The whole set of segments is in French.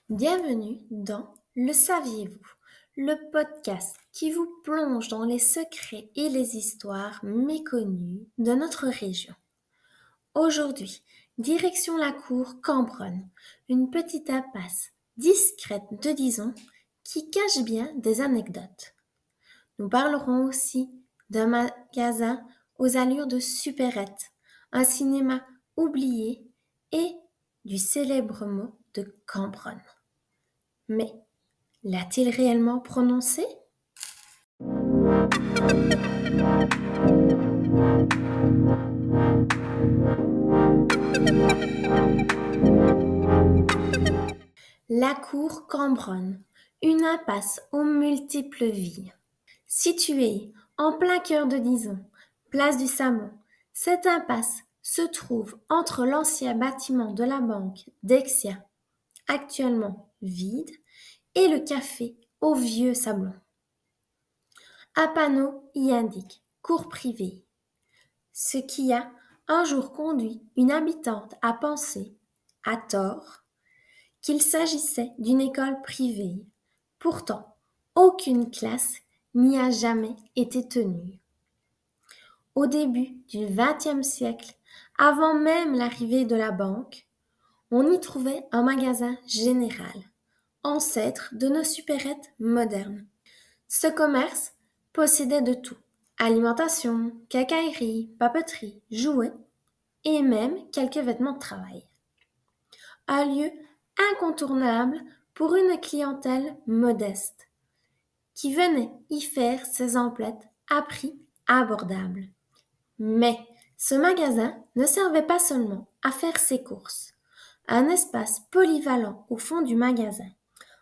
Bienvenue dans Le Saviez-vous, le podcast qui vous plonge dans les secrets et les histoires méconnues de notre région. Aujourd'hui, direction la cour Cambronne, une petite impasse discrète de Dizon qui cache bien des anecdotes. Nous parlerons aussi d'un magasin aux allures de supérette, un cinéma oublié et du célèbre mot de Cambronne. Mais l'a-t-il réellement prononcé? La cour Cambronne, une impasse aux multiples vies. Située en plein cœur de Dizon, place du Samon, cette impasse se trouve entre l'ancien bâtiment de la banque Dexia, actuellement vide, et le café au vieux Sablon. Un panneau y indique cour privée, ce qui a un jour conduit une habitante à penser, à tort, qu'il s'agissait d'une école privée. Pourtant, aucune classe n'y a jamais été tenue. Au début du XXe siècle, avant même l'arrivée de la banque, on y trouvait un magasin général, ancêtre de nos supérettes modernes. Ce commerce possédait de tout: alimentation, quincaillerie, papeterie, jouets et même quelques vêtements de travail. Un lieu incontournable pour une clientèle modeste qui venait y faire ses emplettes à prix abordable. Mais ce magasin ne servait pas seulement à faire ses courses. Un espace polyvalent au fond du magasin,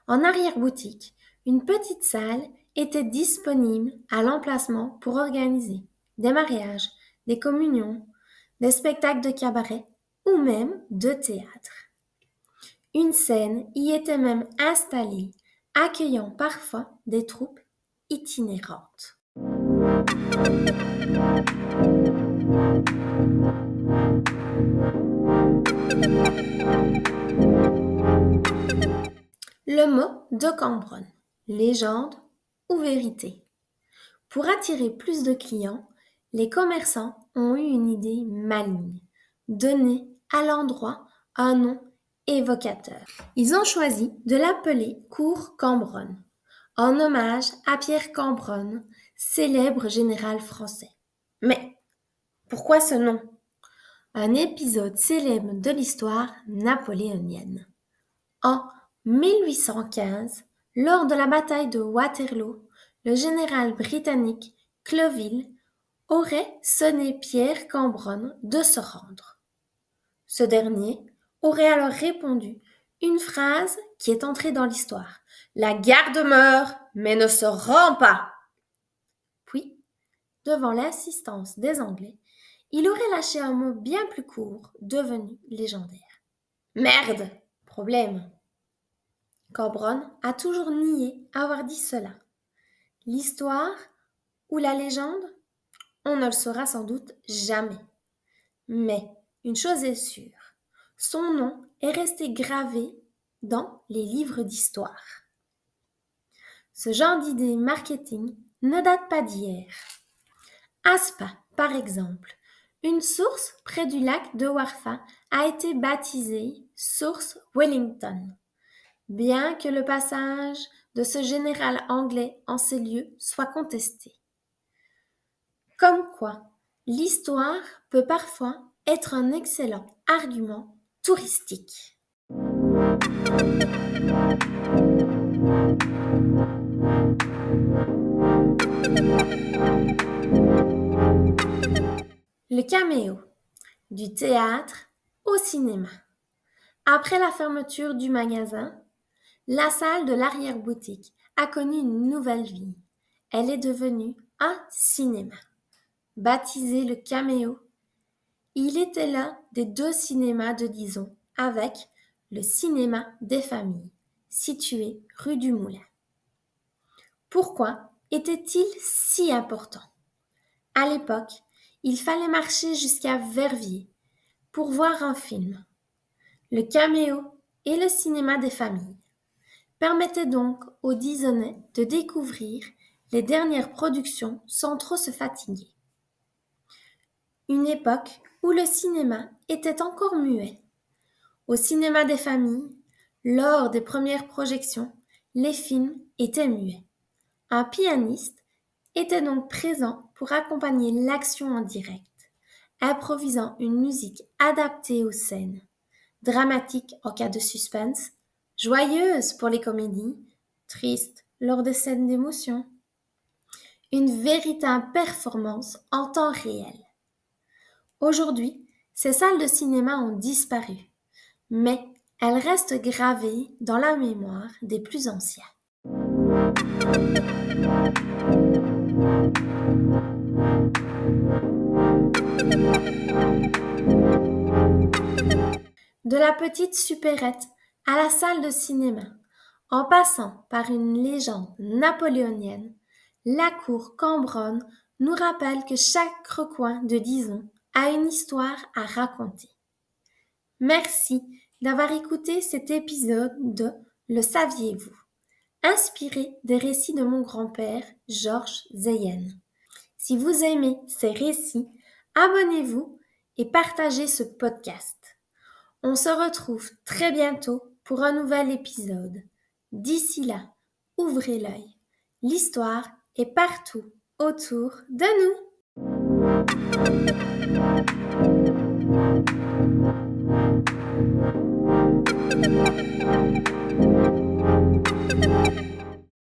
en arrière-boutique, une petite salle était disponible à l'emplacement pour organiser des mariages, des communions, des spectacles de cabaret ou même de théâtre. Une scène y était même installée, accueillant parfois des troupes itinérantes. Le mot de Cambronne, légende ou vérité? Pour attirer plus de clients, les commerçants ont eu une idée maligne: donner à l'endroit un nom évocateur. Ils ont choisi de l'appeler cour Cambronne, en hommage à Pierre Cambronne, célèbre général français. Mais pourquoi ce nom? Un épisode célèbre de l'histoire napoléonienne. En 1815, lors de la bataille de Waterloo, le général britannique Clovis aurait sonné Pierre Cambronne de se rendre. Ce dernier aurait alors répondu une phrase qui est entrée dans l'histoire: La garde meurt, mais ne se rend pas. Puis, devant l'insistance des Anglais, il aurait lâché un mot bien plus court, devenu légendaire: Merde! Problème. Cambronne a toujours nié avoir dit cela. L'histoire ou la légende? On ne le saura sans doute jamais. Mais une chose est sûre, son nom est resté gravé dans les livres d'histoire. Ce genre d'idée marketing ne date pas d'hier. À Spa, par exemple, une source près du lac de Wharfa a été baptisée source Wellington, bien que le passage de ce général anglais en ces lieux soit contesté. Comme quoi, l'histoire peut parfois être un excellent argument touristique. Le caméo, du théâtre au cinéma. Après la fermeture du magasin, la salle de l'arrière-boutique a connu une nouvelle vie. Elle est devenue un cinéma. Baptisé le Caméo, il était l'un des deux cinémas de Dizon, avec le cinéma des familles, situé rue du Moulin. Pourquoi était-il si important? À l'époque, il fallait marcher jusqu'à Verviers pour voir un film. Le caméo et le cinéma des familles permettaient donc aux Disney de découvrir les dernières productions sans trop se fatiguer. Une époque où le cinéma était encore muet. Au cinéma des familles, lors des premières projections, les films étaient muets. Un pianiste était donc présent pour accompagner l'action en direct, improvisant une musique adaptée aux scènes, dramatique en cas de suspense, joyeuse pour les comédies, triste lors des scènes d'émotion. Une véritable performance en temps réel. Aujourd'hui, ces salles de cinéma ont disparu, mais elles restent gravées dans la mémoire des plus anciens. De la petite supérette à la salle de cinéma, en passant par une légende napoléonienne, la cour Cambronne nous rappelle que chaque recoin de Dison a une histoire à raconter. Merci d'avoir écouté cet épisode de Le saviez-vous, inspiré des récits de mon grand-père Georges Zeyen. Si vous aimez ces récits, abonnez-vous et partagez ce podcast. On se retrouve très bientôt pour un nouvel épisode. D'ici là, ouvrez l'œil. L'histoire est partout autour de nous.